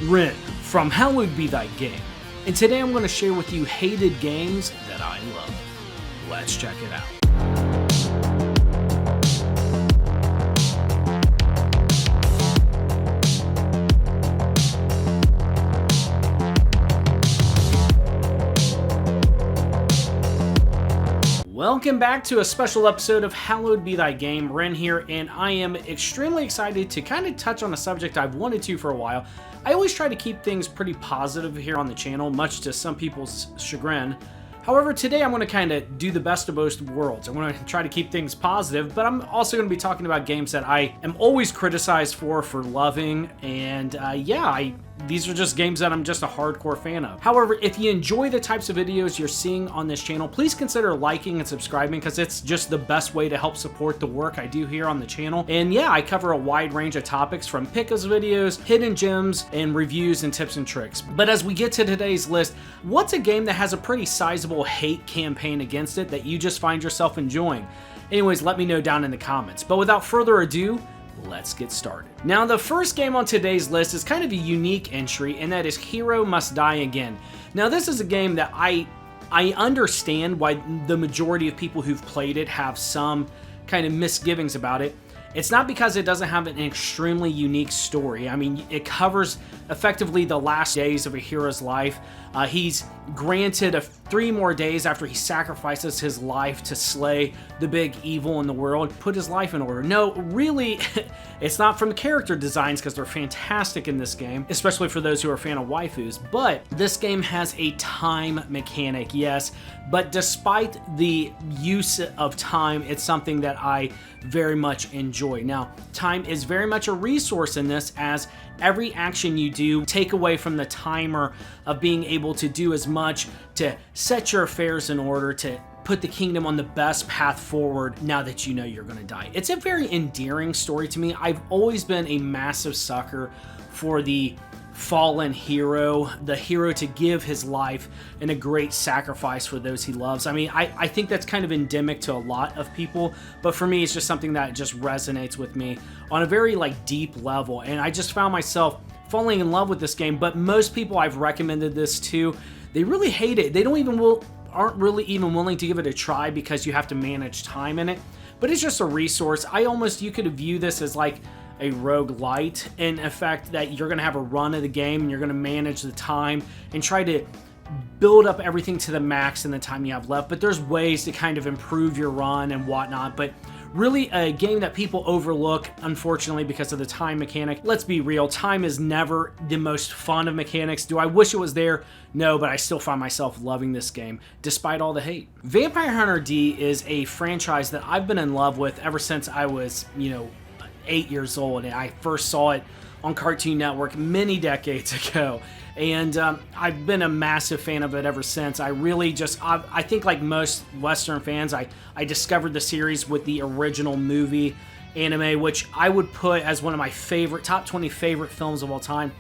Ren from Hallowed Be Thy Game, and today I'm going to share with you hated games that I love. Let's check it out. Welcome back to a special episode of Hallowed Be Thy Game. Ren here, and I am extremely excited to kind of touch on a subject I've wanted to for a while. I always try to keep things pretty positive here on the channel, much to some people's chagrin. However, today I'm going to kind of do the best of both worlds. I'm going to try to keep things positive, but I'm also going to be talking about games that I am always criticized for loving, and these are just games that I'm just a hardcore fan of. However, if you enjoy the types of videos you're seeing on this channel, please consider liking and subscribing because it's just the best way to help support the work I do here on the channel. And yeah, I cover a wide range of topics from pickups videos, hidden gems, and reviews and tips and tricks. But as we get to today's list, what's a game that has a pretty sizable hate campaign against it that you just find yourself enjoying? Anyways, let me know down in the comments. But without further ado, let's get started. Now, the first game on today's list is kind of a unique entry, and that is Hero Must Die Again. Now, this is a game that I understand why the majority of people who've played it have some kind of misgivings about it. It's not because it doesn't have an extremely unique story. I mean, it covers effectively the last days of a hero's life. He's granted 3 more days after he sacrifices his life to slay the big evil in the world, put his life in order. No, really, it's not from the character designs because they're fantastic in this game, especially for those who are a fan of waifus, but this game has a time mechanic, yes, but despite the use of time, it's something that I very much enjoy. Now, time is very much a resource in this, as every action you do take away from the timer of being able to do as much to set your affairs in order to put the kingdom on the best path forward now that you know you're going to die. It's a very endearing story to me. I've always been a massive sucker for the fallen hero, the hero to give his life in a great sacrifice for those he loves. I mean, I think that's kind of endemic to a lot of people, but for me, it's just something that just resonates with me on a very deep level, and I just found myself falling in love with this game. But most people I've recommended this to, they really hate it. They aren't really even willing to give it a try because you have to manage time in it, but it's just a resource. You could view this as like a roguelite in effect, that you're going to have a run of the game and you're going to manage the time and try to build up everything to the max in the time you have left. But there's ways to kind of improve your run and whatnot, but really a game that people overlook, unfortunately, because of the time mechanic. Let's be real, time is never the most fun of mechanics. Do I wish it was there? No, but I still find myself loving this game despite all the hate. Vampire Hunter D is a franchise that I've been in love with ever since I was, 8 years old, and I first saw it on Cartoon Network many decades ago, and I've been a massive fan of it ever since. I really I think like most Western fans, I discovered the series with the original movie anime, which I would put as one of my top 20 favorite films of all time.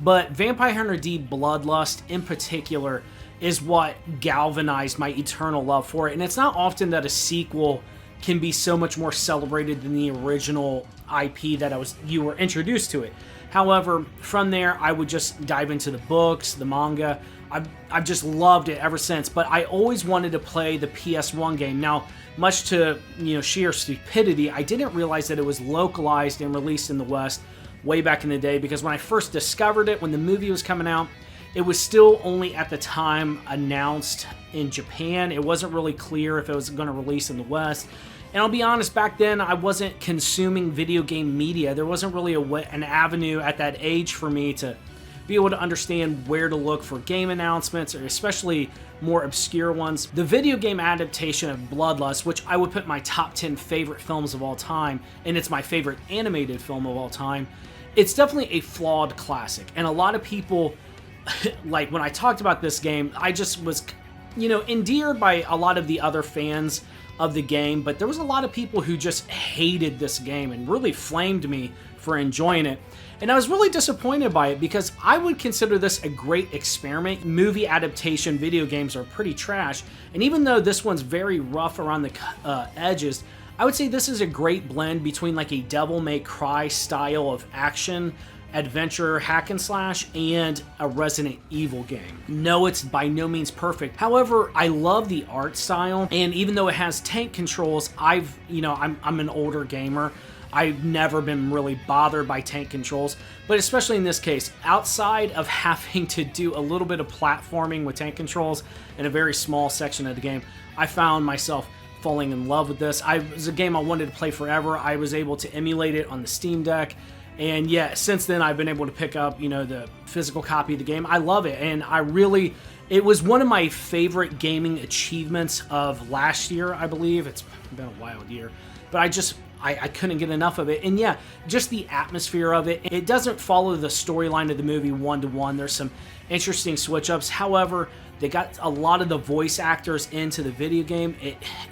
But Vampire Hunter D Bloodlust in particular is what galvanized my eternal love for it, and it's not often that a sequel can be so much more celebrated than the original IP that you were introduced to it. However, from there, I would just dive into the books, the manga. I've just loved it ever since, but I always wanted to play the PS1 game. Now, much to sheer stupidity, I didn't realize that it was localized and released in the West way back in the day, because when I first discovered it, when the movie was coming out, it was still only at the time announced in Japan. It wasn't really clear if it was going to release in the West. And I'll be honest, back then I wasn't consuming video game media. There wasn't really an avenue at that age for me to be able to understand where to look for game announcements, or especially more obscure ones. The video game adaptation of Bloodlust, which I would put my top 10 favorite films of all time, and it's my favorite animated film of all time, it's definitely a flawed classic. And a lot of people, like when I talked about this game, I just was, endeared by a lot of the other fans of the game, but there was a lot of people who just hated this game and really flamed me for enjoying it. And I was really disappointed by it because I would consider this a great experiment. Movie adaptation video games are pretty trash, and even though this one's very rough around the edges, I would say this is a great blend between like a Devil May Cry style of action adventure hack and slash and a Resident Evil game. No, it's by no means perfect. However, I love the art style, and even though it has tank controls, I'm an older gamer. I've never been really bothered by tank controls, but especially in this case, outside of having to do a little bit of platforming with tank controls in a very small section of the game, I found myself falling in love with this. It was a game I wanted to play forever. I was able to emulate it on the Steam Deck, and yeah, since then I've been able to pick up, the physical copy of the game. I love it, and it was one of my favorite gaming achievements of last year, I believe. It's been a wild year, but I couldn't get enough of it. And yeah, just the atmosphere of it. It doesn't follow the storyline of the movie one-to-one. There's some interesting switch-ups. However, they got a lot of the voice actors into the video game.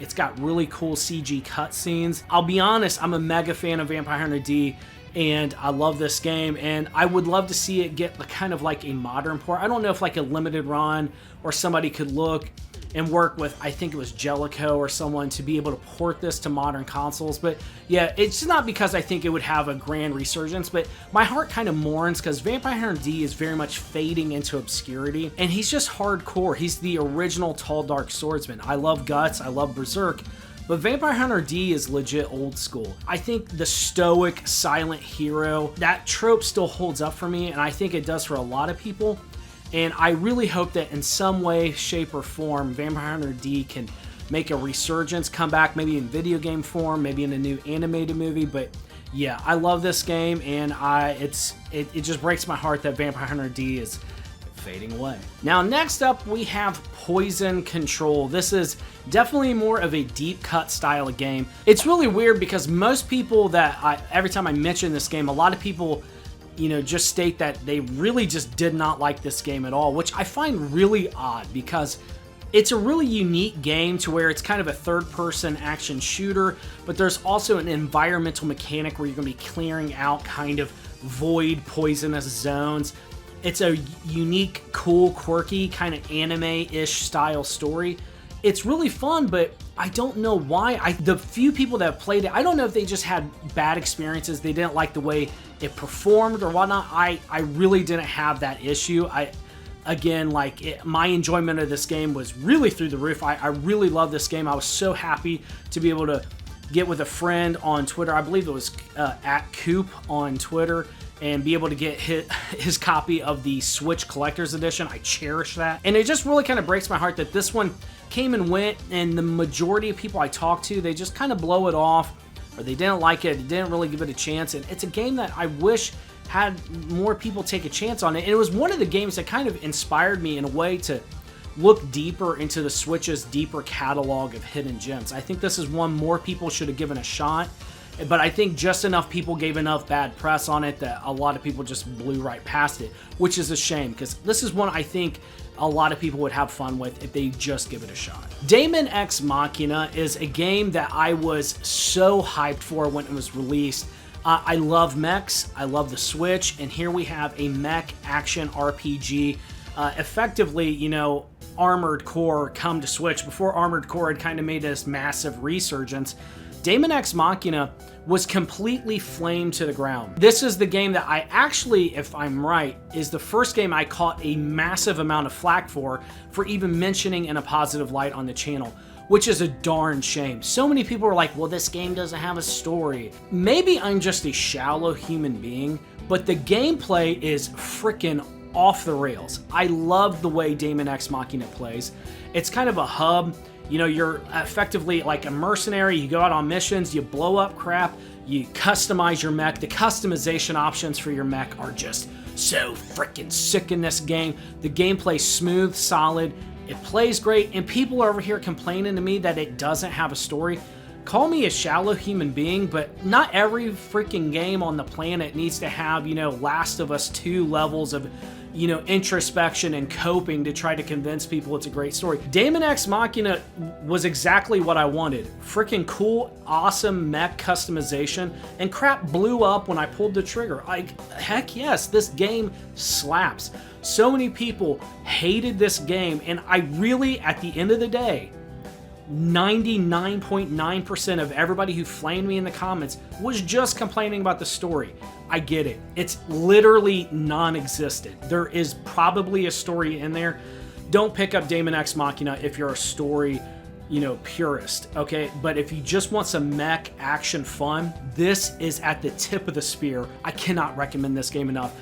It's got really cool CG cutscenes. I'll be honest, I'm a mega fan of Vampire Hunter D, and I love this game, and I would love to see it get kind of like a modern port. I don't know if like a limited run or somebody could look and work with, I think it was Jellico or someone, to be able to port this to modern consoles. But yeah, it's not because I think it would have a grand resurgence, but my heart kind of mourns because Vampire Hunter D is very much fading into obscurity, and he's just hardcore. He's the original tall, dark swordsman. I love Guts, I love Berserk, but Vampire Hunter D is legit old school. I think the stoic, silent hero, that trope still holds up for me, and I think it does for a lot of people. And I really hope that in some way, shape, or form, Vampire Hunter D can make a resurgence, come back maybe in video game form, maybe in a new animated movie. But yeah, I love this game, and it just breaks my heart that Vampire Hunter D is fading away. Now, next up, we have Poison Control. This is definitely more of a deep cut style of game. It's really weird because most people every time I mention this game, a lot of people just state that they really just did not like this game at all, which I find really odd because it's a really unique game to where it's kind of a third-person action shooter, but there's also an environmental mechanic where you're going to be clearing out kind of void, poisonous zones. It's a unique, cool, quirky, kind of anime-ish style story. It's really fun, but I don't know why. The few people that have played it, I don't know if they just had bad experiences, they didn't like the way it performed or whatnot. I really didn't have that issue. My enjoyment of this game was really through the roof. I really love this game. I was so happy to be able to get with a friend on Twitter. I believe it was at Coop on Twitter, and be able to get his copy of the Switch Collector's Edition. I cherish that. And it just really kind of breaks my heart that this one came and went, and the majority of people I talk to, they just kind of blow it off, or they didn't like it, they didn't really give it a chance. And it's a game that I wish had more people take a chance on it. And it was one of the games that kind of inspired me in a way to look deeper into the Switch's deeper catalog of hidden gems. I think this is one more people should have given a shot, but I think just enough people gave enough bad press on it that a lot of people just blew right past it, which is a shame, because this is one I think a lot of people would have fun with if they just give it a shot. Daemon X Machina is a game that I was so hyped for when it was released. I love mechs, I love the Switch, and here we have a mech action RPG. Effectively, Armored Core come to Switch. Before Armored Core had kind of made this massive resurgence, Daemon X Machina was completely flamed to the ground. This is the game that I actually, if I'm right, is the first game I caught a massive amount of flack for even mentioning in a positive light on the channel, which is a darn shame. So many people are like, well, this game doesn't have a story. Maybe I'm just a shallow human being, but the gameplay is freaking off the rails. I love the way Daemon X Machina plays. It's kind of a hub. You're effectively like a mercenary. You go out on missions, you blow up crap, you customize your mech. The customization options for your mech are just so freaking sick in this game. The gameplay's smooth, solid, it plays great, and people are over here complaining to me that it doesn't have a story. Call me a shallow human being, but not every freaking game on the planet needs to have, Last of Us 2 levels of introspection and coping to try to convince people it's a great story. Daemon X Machina was exactly what I wanted. Freaking cool, awesome mech customization, and crap blew up when I pulled the trigger. Heck yes, this game slaps. So many people hated this game, and I really, at the end of the day, 99.9% of everybody who flamed me in the comments was just complaining about the story. I get it. It's literally non-existent. There is probably a story in there. Don't pick up Daemon X Machina if you're a story, purist, okay? But if you just want some mech action fun, this is at the tip of the spear. I cannot recommend this game enough.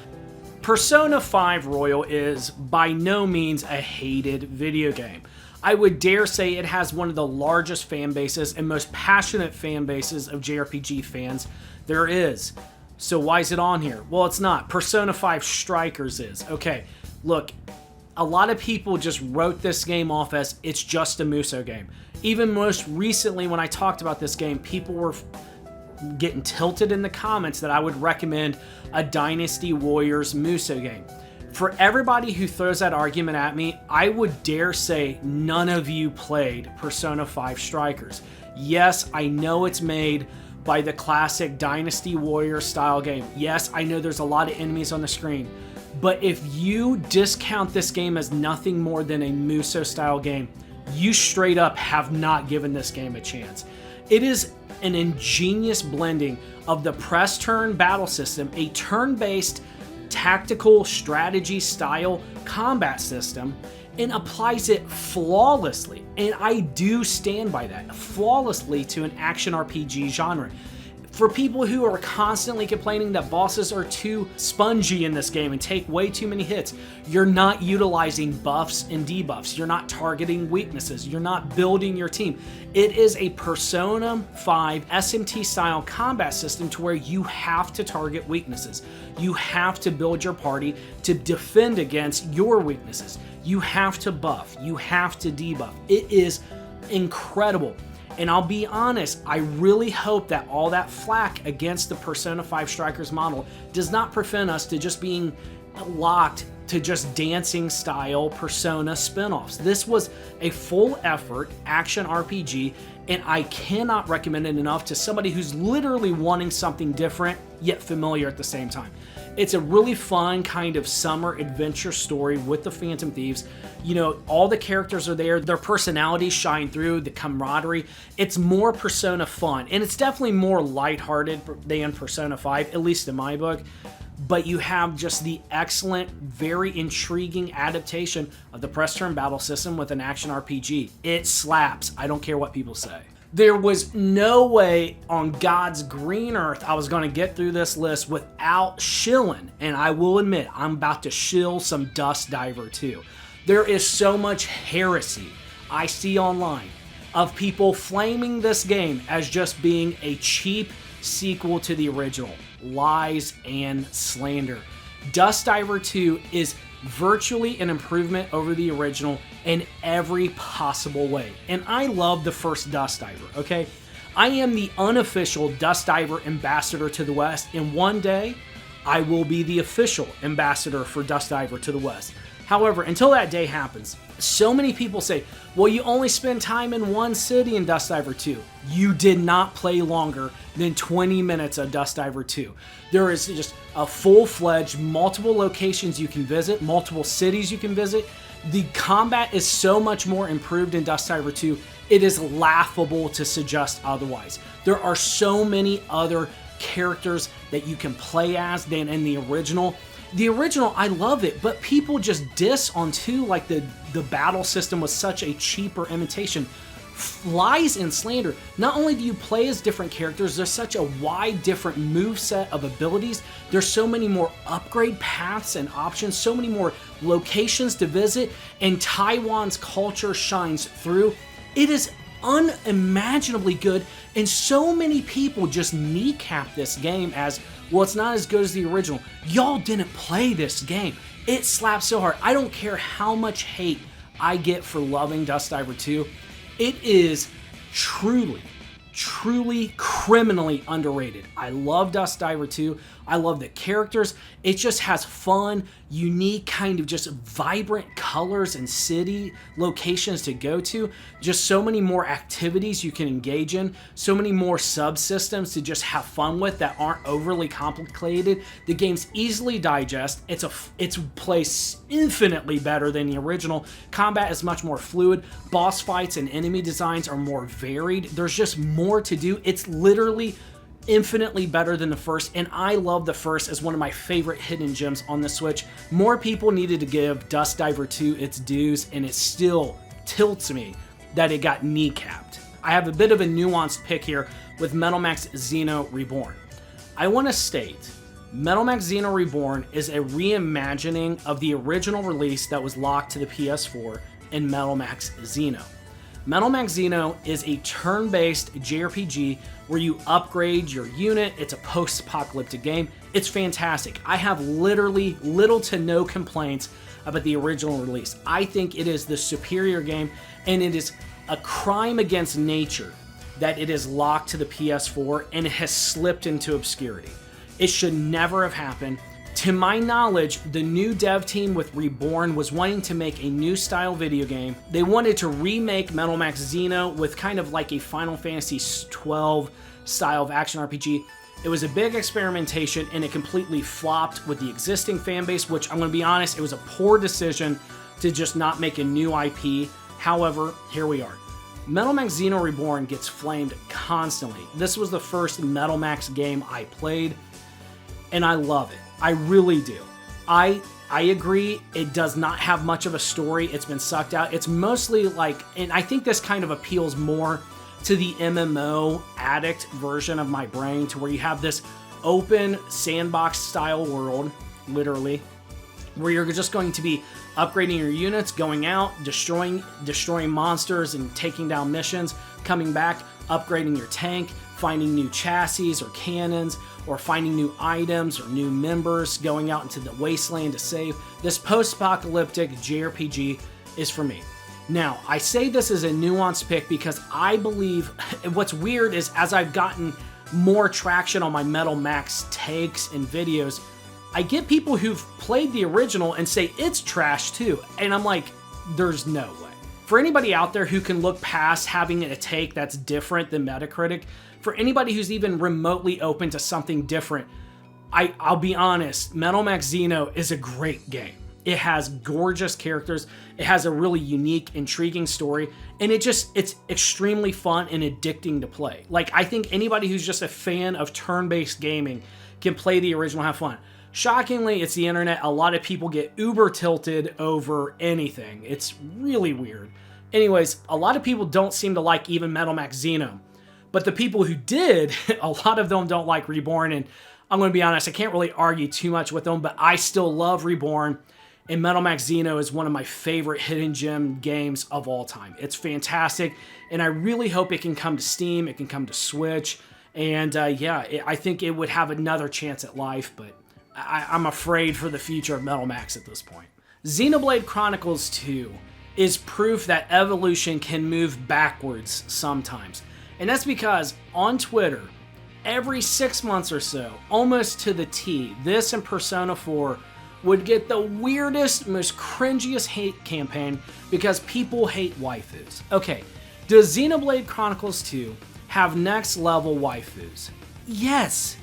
Persona 5 Royal is by no means a hated video game. I would dare say it has one of the largest fan bases and most passionate fan bases of JRPG fans there is. So why is it on here? Well, it's not. Persona 5 Strikers is. Okay, look, a lot of people just wrote this game off as it's just a Musou game. Even most recently when I talked about this game, people were getting tilted in the comments that I would recommend a Dynasty Warriors Musou game. For everybody who throws that argument at me, I would dare say none of you played Persona 5 Strikers. Yes, I know it's made by the classic Dynasty Warrior style game. Yes, I know there's a lot of enemies on the screen. But if you discount this game as nothing more than a Musou style game, you straight up have not given this game a chance. It is an ingenious blending of the press turn battle system, a turn-based tactical strategy style combat system, and applies it flawlessly, and I do stand by that, flawlessly to an action RPG genre. For people who are constantly complaining that bosses are too spongy in this game and take way too many hits, you're not utilizing buffs and debuffs. You're not targeting weaknesses. You're not building your team. It is a Persona 5 SMT style combat system to where you have to target weaknesses. You have to build your party to defend against your weaknesses. You have to buff. You have to debuff. It is incredible. And I'll be honest, I really hope that all that flack against the Persona 5 Strikers model does not prevent us to just being locked to just dancing style Persona spin-offs. This was a full effort action RPG, and I cannot recommend it enough to somebody who's literally wanting something different yet familiar at the same time. It's a really fun kind of summer adventure story with the Phantom Thieves. All the characters are there, their personalities shine through, the camaraderie. It's more Persona fun, and it's definitely more lighthearted than Persona 5, at least in my book. But you have just the excellent, very intriguing adaptation of the press turn battle system with an action RPG. It slaps. I don't care what people say. There was no way on God's green earth I was going to get through this list without shilling, and I will admit, I'm about to shill some Dusk Diver too. There is so much heresy I see online of people flaming this game as just being a cheap sequel to the original. Lies and slander. Dusk Diver 2 is virtually an improvement over the original in every possible way. And I love the first Dusk Diver, okay? I am the unofficial Dusk Diver ambassador to the West, and one day I will be the official ambassador for Dusk Diver to the West. However, until that day happens, so many people say, well, you only spend time in one city in Dusk Diver 2. You did not play longer than 20 minutes of Dusk Diver 2. There is just a full-fledged multiple locations you can visit, multiple cities you can visit. The combat is so much more improved in Dusk Diver 2, it is laughable to suggest otherwise. There are so many other characters that you can play as than in the original. The original, I love it, but people just diss on 2 like the battle system was such a cheaper imitation. Lies and slander. Not only do you play as different characters, there's such a wide different moveset of abilities. There's so many more upgrade paths and options, so many more locations to visit, and Taiwan's culture shines through. It is unimaginably good, and so many people just kneecap this game as, well, it's not as good as the original. Y'all didn't play this game. It slaps so hard. I don't care how much hate I get for loving Dusk Diver 2. It is truly criminally underrated. I love Dusk Diver 2. I love the characters. It just has fun, unique, kind of just vibrant colors and city locations to go to. Just so many more activities you can engage in. So many more subsystems to just have fun with that aren't overly complicated. The game's easily digest. It's plays infinitely better than the original. Combat is much more fluid. Boss fights and enemy designs are more varied. There's just more to do. It's literally infinitely better than the first, and I love the first as one of my favorite hidden gems on the Switch. More people needed to give Dusk Diver 2 its dues, and it still tilts me that it got kneecapped. I have a bit of a nuanced pick here with Metal Max Xeno Reborn. I want to state, Metal Max Xeno Reborn is a reimagining of the original release that was locked to the PS4 in Metal Max Xeno. Metal Max Xeno is a turn-based JRPG where you upgrade your unit. It's a post-apocalyptic game. It's fantastic. I have literally little to no complaints about the original release. I think it is the superior game, and it is a crime against nature that it is locked to the PS4 and it has slipped into obscurity. It should never have happened. To my knowledge, the new dev team with Reborn was wanting to make a new style video game. They wanted to remake Metal Max Xeno with kind of like a Final Fantasy XII style of action RPG. It was a big experimentation and it completely flopped with the existing fan base, which I'm going to be honest, it was a poor decision to just not make a new IP. However, here we are. Metal Max Xeno Reborn gets flamed constantly. This was the first Metal Max game I played, and I love it. I really do. I agree, it does not have much of a story. It's been sucked out. It's mostly like, and I think this kind of appeals more to the MMO addict version of my brain, to where you have this open sandbox style world, literally, where you're just going to be upgrading your units, going out, destroying monsters and taking down missions, coming back, upgrading your tank, finding new chassis or cannons, or finding new items or new members, going out into the wasteland to save. This post-apocalyptic JRPG is for me. Now, I say this is a nuanced pick because I believe what's weird is as I've gotten more traction on my Metal Max takes and videos, I get people who've played the original and say it's trash too. And I'm like, there's no way. For anybody out there who can look past having a take that's different than Metacritic, for anybody who's even remotely open to something different, I'll be honest, Metal Max Xeno is a great game. It has gorgeous characters, it has a really unique, intriguing story, and it's extremely fun and addicting to play. Like, I think anybody who's just a fan of turn-based gaming can play the original, have fun. Shockingly, it's the internet. A lot of people get uber tilted over anything. It's really weird. Anyways, a lot of people don't seem to like even Metal Max Xeno. But the people who did, a lot of them don't like Reborn. And I'm going to be honest, I can't really argue too much with them, but I still love Reborn. And Metal Max Xeno is one of my favorite hidden gem games of all time. It's fantastic. And I really hope it can come to Steam. It can come to Switch. And I think it would have another chance at life, but I'm afraid for the future of Metal Max at this point. Xenoblade Chronicles 2 is proof that evolution can move backwards sometimes. And that's because on Twitter, every 6 months or so, almost to the T, this and Persona 4 would get the weirdest, most cringiest hate campaign because people hate waifus. Okay, does Xenoblade Chronicles 2 have next level waifus? Yes.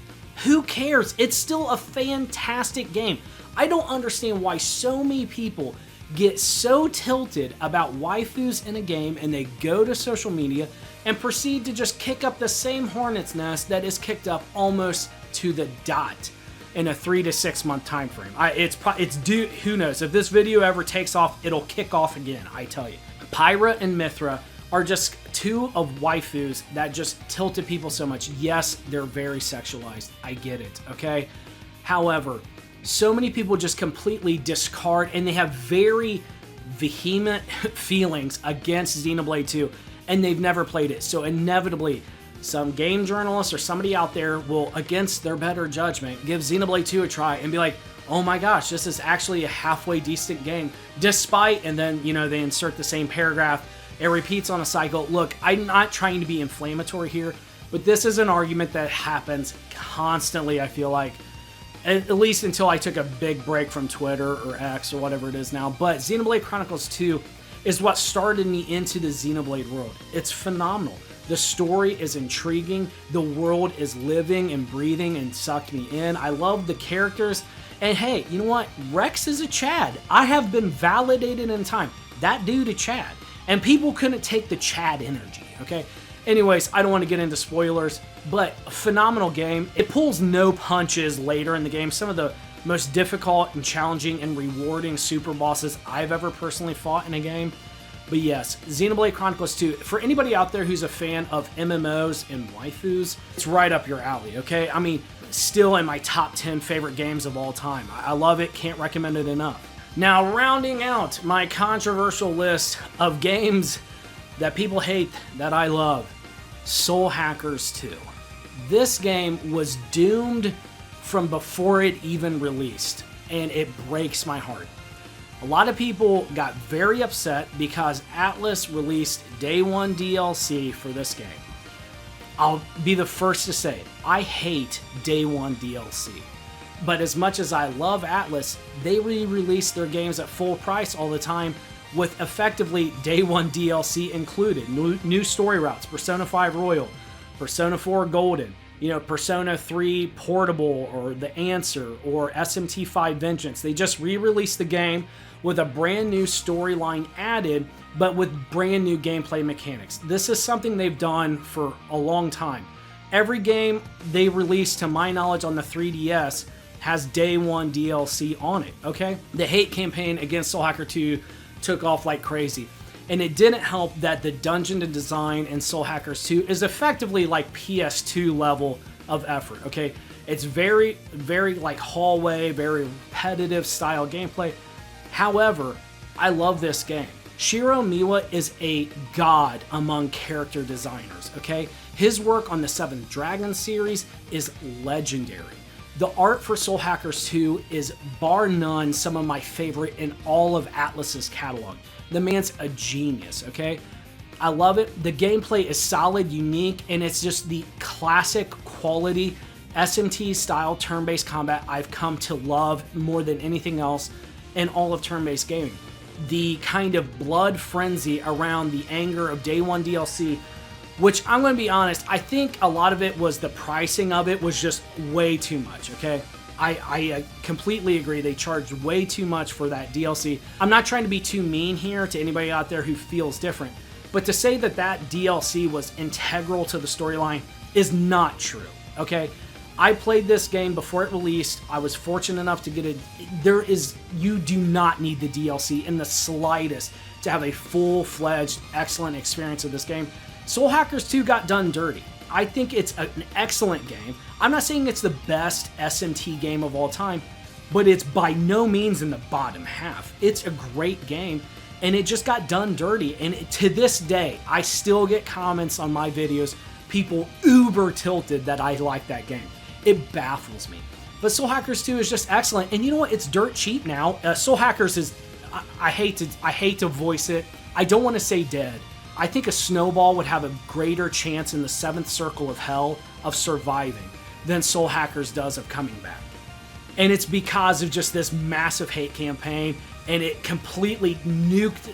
Who cares? It's still a fantastic game. I don't understand why so many people get so tilted about waifus in a game and they go to social media and proceed to just kick up the same hornet's nest that is kicked up almost to the dot in a 3 to 6 month time frame. It's due. Who knows? If this video ever takes off, it'll kick off again, I tell you. Pyra and Mithra are just two of waifus that just tilted people so much. Yes, they're very sexualized. I get it, okay? However, so many people just completely discard, and they have very vehement feelings against Xenoblade 2, and they've never played it. So inevitably, some game journalist or somebody out there will, against their better judgment, give Xenoblade 2 a try and be like, oh my gosh, this is actually a halfway decent game, despite, and then, they insert the same paragraph. It repeats on a cycle. Look, I'm not trying to be inflammatory here, but this is an argument that happens constantly, I feel like. At least until I took a big break from Twitter or X or whatever it is now. But Xenoblade Chronicles 2 is what started me into the Xenoblade world. It's phenomenal. The story is intriguing. The world is living and breathing and sucked me in. I love the characters. And hey, you know what? Rex is a Chad. I have been validated in time. That dude a Chad. And people couldn't take the Chad energy, okay? Anyways, I don't want to get into spoilers, but a phenomenal game. It pulls no punches later in the game. Some of the most difficult and challenging and rewarding super bosses I've ever personally fought in a game. But yes, Xenoblade Chronicles 2, for anybody out there who's a fan of MMOs and waifus, it's right up your alley, okay? I mean, still in my top 10 favorite games of all time. I love it, can't recommend it enough. Now, rounding out my controversial list of games that people hate that I love, Soul Hackers 2. This game was doomed from before it even released, and it breaks my heart. A lot of people got very upset because Atlus released Day 1 DLC for this game. I'll be the first to say, I hate Day 1 DLC. But as much as I love Atlus, they re-release their games at full price all the time with effectively Day 1 DLC included. New story routes, Persona 5 Royal, Persona 4 Golden, Persona 3 Portable, or The Answer, or SMT 5 Vengeance. They just re-released the game with a brand new storyline added, but with brand new gameplay mechanics. This is something they've done for a long time. Every game they release, to my knowledge, on the 3DS has Day 1 DLC on it, okay? The hate campaign against Soul Hacker 2 took off like crazy. And it didn't help that the dungeon design in Soul Hackers 2 is effectively like PS2 level of effort, okay? It's very, very like hallway, very repetitive style gameplay. However, I love this game. Shiro Miwa is a god among character designers, okay? His work on the Seventh Dragon series is legendary. The art for Soul Hackers 2 is bar none some of my favorite in all of Atlus's catalog. The man's a genius, okay? I love it. The gameplay is solid, unique, and it's just the classic quality SMT style turn-based combat I've come to love more than anything else in all of turn-based gaming. The kind of blood frenzy around the anger of Day 1 DLC, which I'm going to be honest, I think a lot of it was the pricing of it was just way too much, okay? I completely agree. They charged way too much for that DLC. I'm not trying to be too mean here to anybody out there who feels different, but to say that that DLC was integral to the storyline is not true, okay? I played this game before it released. I was fortunate enough to get it. You do not need the DLC in the slightest to have a full-fledged, excellent experience of this game. Soul Hackers 2 got done dirty. I think it's an excellent game. I'm not saying it's the best SMT game of all time, but it's by no means in the bottom half. It's a great game, and it just got done dirty. And to this day, I still get comments on my videos, people uber tilted that I like that game. It baffles me. But Soul Hackers 2 is just excellent. And you know what? It's dirt cheap now. Soul Hackers is, I hate to voice it. I don't want to say dead. I think a snowball would have a greater chance in the 7th circle of hell of surviving than Soul Hackers does of coming back. And it's because of just this massive hate campaign, and it completely nuked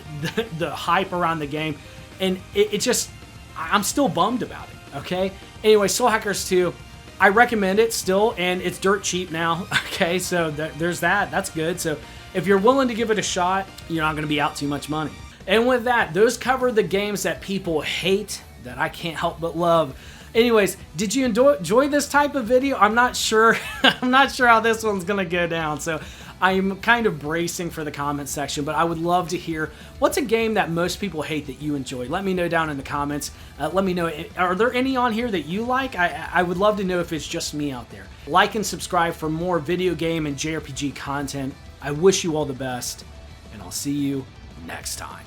the hype around the game. And it just, I'm still bummed about it, okay? Anyway, Soul Hackers 2, I recommend it still, and it's dirt cheap now, okay? So there's that. That's good. So if you're willing to give it a shot, you're not going to be out too much money. And with that, those cover the games that people hate that I can't help but love. Anyways, did you enjoy this type of video? I'm not sure. I'm not sure how this one's going to go down. So I'm kind of bracing for the comment section, but I would love to hear what's a game that most people hate that you enjoy. Let me know down in the comments. Let me know, are there any on here that you like? I would love to know if it's just me out there. Like and subscribe for more video game and JRPG content. I wish you all the best, and I'll see you next time.